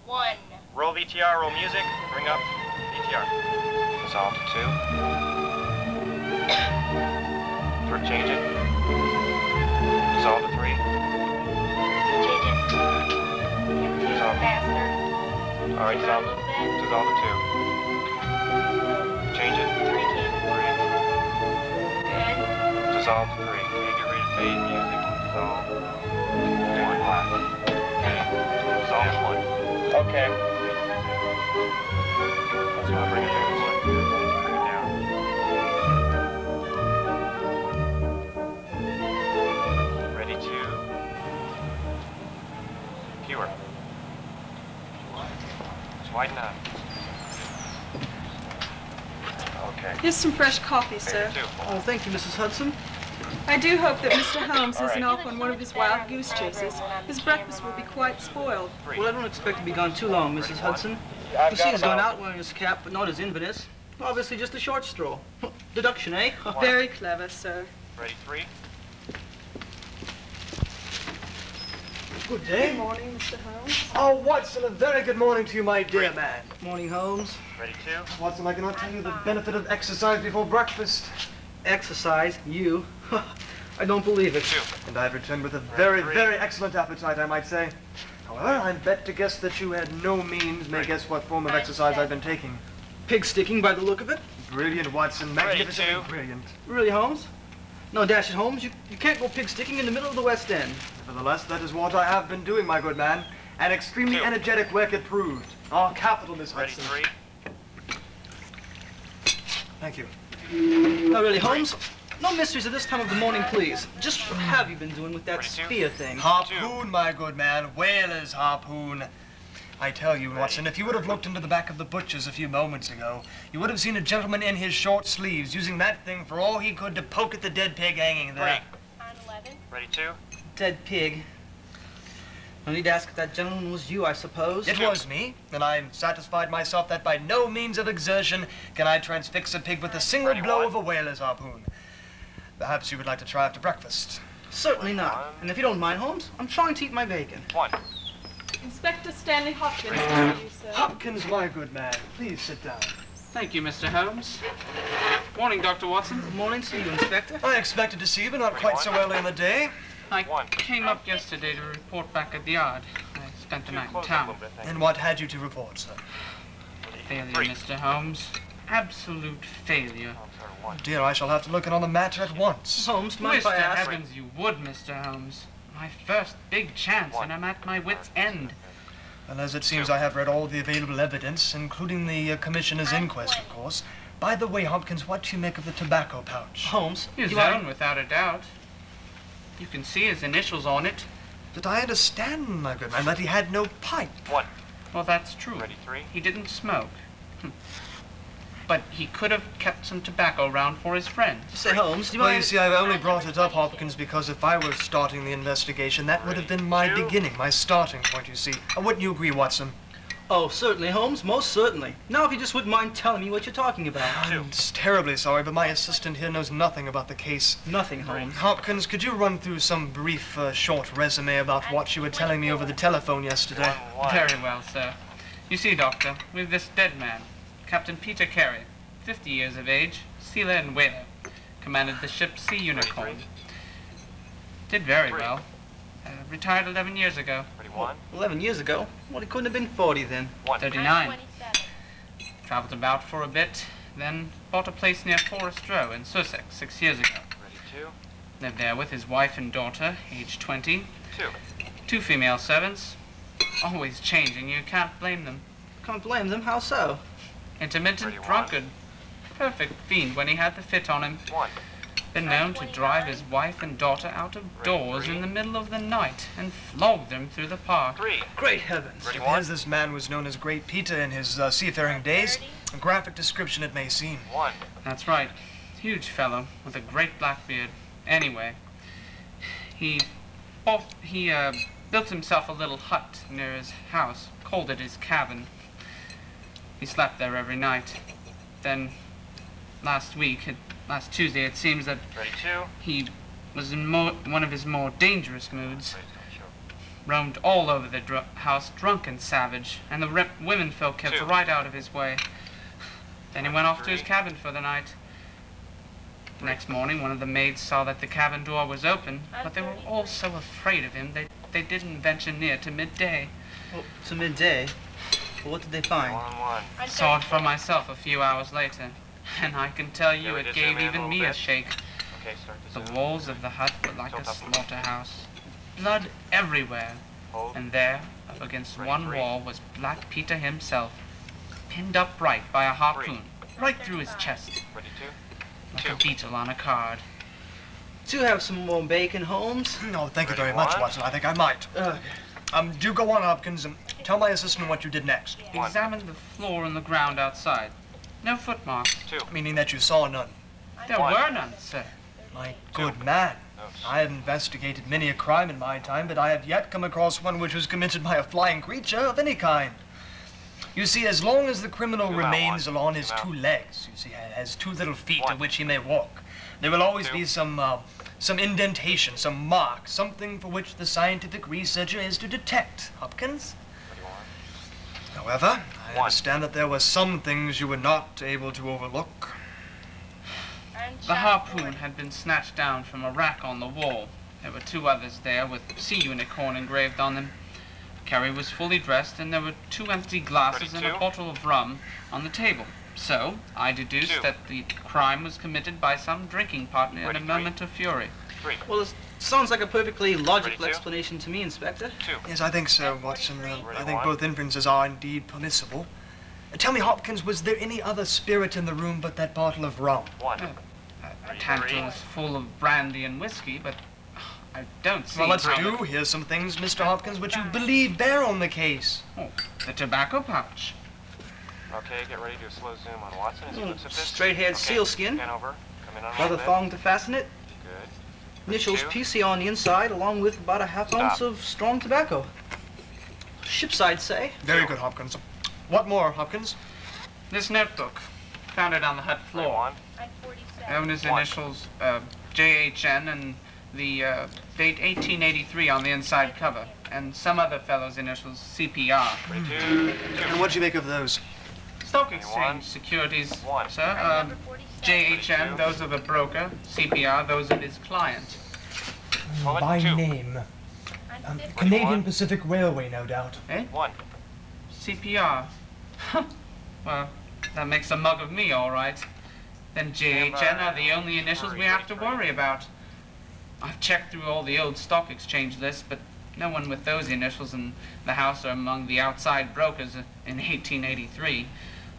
1. Roll VTR, roll music, bring up VTR. Dissolve to 2. Change it. Dissolve to 3. Change it. Dissolve. Faster. All right, dissolve to 2. Change it. 3 came. 3. Good. Dissolve to 3. Okay, get ready to fade music. Dissolve. 1 black. Okay. Dissolve to 1. Okay. That's why I bring it down. Bring it down. Ready to fewer. Just widen up. Okay. Here's some fresh coffee, sir. Fade to 2. Oh, thank you, Mrs. Hudson. I do hope that Mr. Holmes All isn't right. off on one of his wild goose chases. His breakfast will be quite spoiled. 3. Well, I don't expect to be gone too long, Mrs. Hudson. I've You see, he's got gone about- out wearing his cap, but not his Inverness. Obviously, just a short stroll. Deduction, eh? Very clever, sir. Ready 3. Good day. Good morning, Mr. Holmes. Oh, Watson, a very good morning to you, my dear man. Morning, Holmes. Ready 2. Watson, I cannot tell you the benefit of exercise before breakfast. Exercise, you. I don't believe it. 2. And I've returned with a very, Three. very excellent appetite, I might say. However, I'm bet to guess that you had no means may guess what form of exercise I've been taking. Pig sticking by the look of it. Brilliant, Watson. Ready, Magnificently 2. brilliant. Really, Holmes? No, dash it, Holmes. You can't go pig sticking in the middle of the West End. Nevertheless, that is what I have been doing, my good man. And extremely 2. energetic work it proved. Oh, capital, Miss Ready Hudson. 3. Thank you. No, really, Holmes? No mysteries at this time of the morning, please. Just what have you been doing with that Ready, 2. spear thing? Harpoon, my good man. Whaler's harpoon. I tell you, Watson, if you would have looked into the back of the butcher's a few moments ago, you would have seen a gentleman in his short sleeves using that thing for all he could to poke at the dead pig hanging there. 3. On 11. Ready 2. Dead pig. No need to ask if that gentleman was you, I suppose. It was me, and I'm satisfied myself that by no means of exertion can I transfix a pig with a single blow of a whaler's harpoon. Perhaps you would like to try after breakfast. Certainly not. And if you don't mind, Holmes, I'm trying to eat my bacon. 1. Inspector Stanley Hopkins to see you, sir. Hopkins, my good man, please sit down. Thank you, Mr. Holmes. Morning, Dr. Watson. Good morning to you, Inspector. I expected to see you, but not quite so early in the day. I 1. came up yesterday to report back at the yard. I spent the night in Close up a town. little bit, thank And what had you to report, sir? Failure, 3. Mr. Holmes. Absolute failure. Oh dear, I shall have to look in on the matter at once. Holmes, mind Wish if I to ask? heavens you would, Mr. Holmes. My first big chance, and I'm at my wit's end. Well, as it seems I have read all the available evidence, including the commissioner's inquest, of course. By the way, Hopkins, what do you make of the tobacco pouch? Holmes, His you are... own, without a doubt. You can see his initials on it. Did I understand, my good man, that he had no pipe? 1. Well, that's true. Ready 3. He didn't smoke. But he could have kept some tobacco around for his friends. Say, Holmes, do you Well, you mind... see, I've only brought it up, Hopkins, because if I were starting the investigation, that would have been my Ready, 2. beginning, my starting point, you see. Wouldn't you agree, Watson? Oh, certainly, Holmes, most certainly. Now, if you just wouldn't mind telling me what you're talking about. I'm terribly sorry, but my assistant here knows nothing about the case. Nothing, Holmes. Hopkins, could you run through some brief, short resume about what you were telling me over the telephone yesterday? 1. Very well, sir. You see, Doctor, we've this dead man, Captain Peter Carey, 50 years of age, sealer and whaler, commanded the ship Sea Unicorn. Did very well. Retired 11 years ago. Ready 1. 11 years ago? Well, he couldn't have been 40 then. 1. 39. 27. Traveled about for a bit, then bought a place near Forest Row in Sussex 6 years ago. Ready 2. Lived there with his wife and daughter, aged 20. 2. 2 female servants. Always changing, you can't blame them. Can't blame them, how so? Intermittent Ready, 1. drunkard. Perfect fiend when he had the fit on him. 1. Been known to drive his wife and daughter out of doors in the middle of the night and flog them through the park. 3. Great heavens. Ready, If 1. as this man was known as Great Peter in his seafaring days, a graphic description it may seem. 1. That's right. Huge fellow with a great black beard. Anyway, he built himself a little hut near his house, called it his cabin. He slept there every night. Then, last Tuesday, it seems that Ready 2. he was in one of his more dangerous moods. roamed all over the house, drunk and savage, and the women folk kept right out of his way. Then he went off to his cabin for the night. Next morning, one of the maids saw that the cabin door was open, but they were all so afraid of him they didn't venture near to midday. Well, to midday? Well, what did they find? I saw it for myself a few hours later, and I can tell you it gave even me a shake. Okay, start to The zoom. walls of the hut were like a slaughterhouse. Blood everywhere. Hold. And there, up against Ready, one 3. wall, was Black Peter himself, pinned upright by a harpoon, right through his chest, Ready, 2. like a beetle on a card. Do have some more bacon, Holmes? No, thank you Ready, very much, 1. Watson. I think I might. Do go on, Hopkins, and tell my assistant what you did next. One. Examined the floor and the ground outside. No footmarks. 2. Meaning that you saw none. There One. were none, sir. My good man. Notes. I have investigated many a crime in my time, but I have yet come across one which was committed by a flying creature of any kind. You see, as long as the criminal Zoom out, remains one. on his Zoom out. 2 legs, you see, has 2 little feet One. on which he may walk, there will always 2. be some indentation, some mark, something for which the scientific researcher is to detect, Hopkins. Ready, 1. However, I 1. understand that there were some things you were not able to overlook. The harpoon had been snatched down from a rack on the wall. There were 2 others there with Sea Unicorn engraved on them. Carrie was fully dressed, and there were 2 empty glasses Ready, and a 2. bottle of rum on the table. So, I deduced 2. that the crime was committed by some drinking partner in Ready, a 3. moment of fury. 3. Well, it sounds like a perfectly logical Ready, 2. explanation to me, Inspector. 2. Yes, I think so, Watson. I Ready, think 1. both inferences are indeed permissible. Tell me, Hopkins, was there any other spirit in the room but that bottle of rum? 1. A Ready, tantalus full of brandy and whiskey, but I don't see Well, let's how do. Here's some things, Mr. Hopkins, which you believe bear on the case. Oh, the tobacco pouch. Okay, get ready to do a slow zoom on Watson as he looks at this. Straight-haired Okay, sealskin. Scan over. Come in on a Leather little bit. thong to fasten it. Good. Initials 2. PC on the inside, along with about a half ounce Stop. of strong tobacco. Ship's, I'd say. Very good, Hopkins. What more, Hopkins? This notebook, found it on the hut Ready, floor. 1. Owner's One. initials, JHN, and the date 1883 on the inside cover, and some other fellow's initials, CPR. Ready, 2. 2. And what'd you make of those? Stock One. exchange securities, One. sir. JHN, those are the broker. CPR, those are his client. Hold it. By 2. name. Canadian One. Pacific Railway, no doubt. Eh? 1. CPR. Well, that makes a mug of me, all right. Then JHN are the only initials we have to worry about. I've checked through all the old stock exchange lists, but no one with those initials in the house are among the outside brokers in 1883.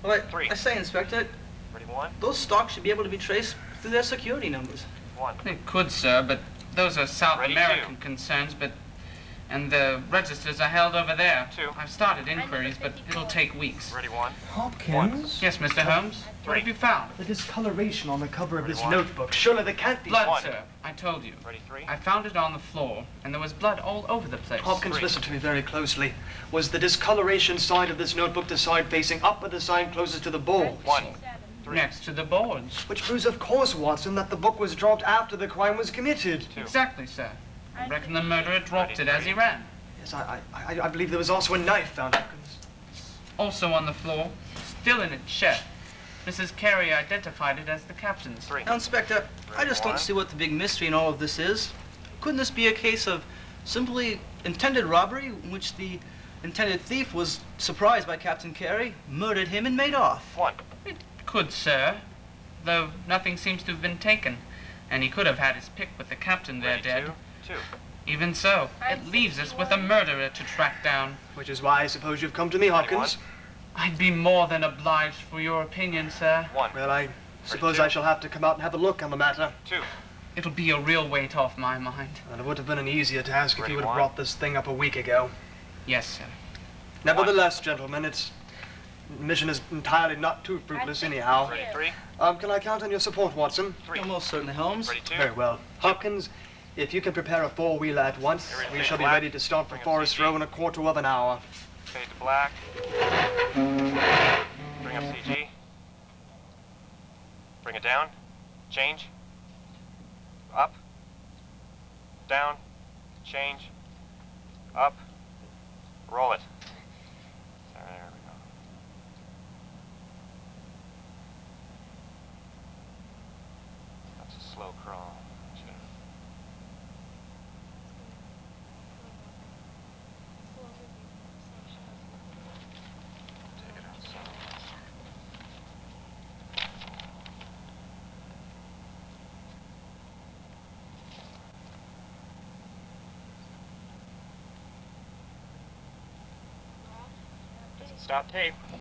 Well, 3. I say, Inspector, Ready, 1. those stocks should be able to be traced through their security numbers. 1. It could, sir, but those are South Ready, American 2. concerns, and the registers are held over there. 2. I've started inquiries, but it'll take weeks. Ready, 1. Hopkins? Yes, Mr. Holmes? What have you found? The discoloration on the cover of Ready, this 1. notebook. Surely there can't be... Blood, One. sir. I told you. Ready, 3. I found it on the floor, and there was blood all over the place. Hopkins, 3. listen to me very closely. Was the discoloration side of this notebook the side facing up or the side closest to the board? 1. 3. Next to the boards. Which proves, of course, Watson, that the book was dropped after the crime was committed. 2. Exactly, sir. I reckon the murderer dropped Ready, it as he 3. ran. Yes, I believe there was also a knife found, Hopkins. Also on the floor, still in its shed. Mrs. Carey identified it as the captain's. 3. Now, Inspector, I just One. don't see what the big mystery in all of this is. Couldn't this be a case of simply intended robbery in which the intended thief was surprised by Captain Carey, murdered him, and made off? 1. It could, sir, though nothing seems to have been taken, and he could have had his pick with the captain there Ready, dead. 2. 2. Even so, it leaves us with a murderer to track down. Which is why I suppose you've come to me, Hopkins. I'd be more than obliged for your opinion, sir. 1. Well, I suppose two. I shall have to come out and have a look on the matter. 2. It'll be a real weight off my mind. And it would have been an easier task if Ready, you would have 1. brought this thing up a week ago. Yes, sir. Nevertheless, gentlemen, its mission is entirely not too fruitless anyhow. Ready, 3. Can I count on your support, Watson? 3. Oh, most certainly, Holmes. Ready, 2. Very well. Hopkins, if you can prepare a four-wheeler at once, we Everything shall be black. ready to start for Bring up Forest CG. Row in a quarter of an hour. Fade to black. Bring up CG. Bring it down. Change. Up. Down. Change. Up. Roll it. There we go. That's a slow crawl. Take it outside. Doesn't stop tape.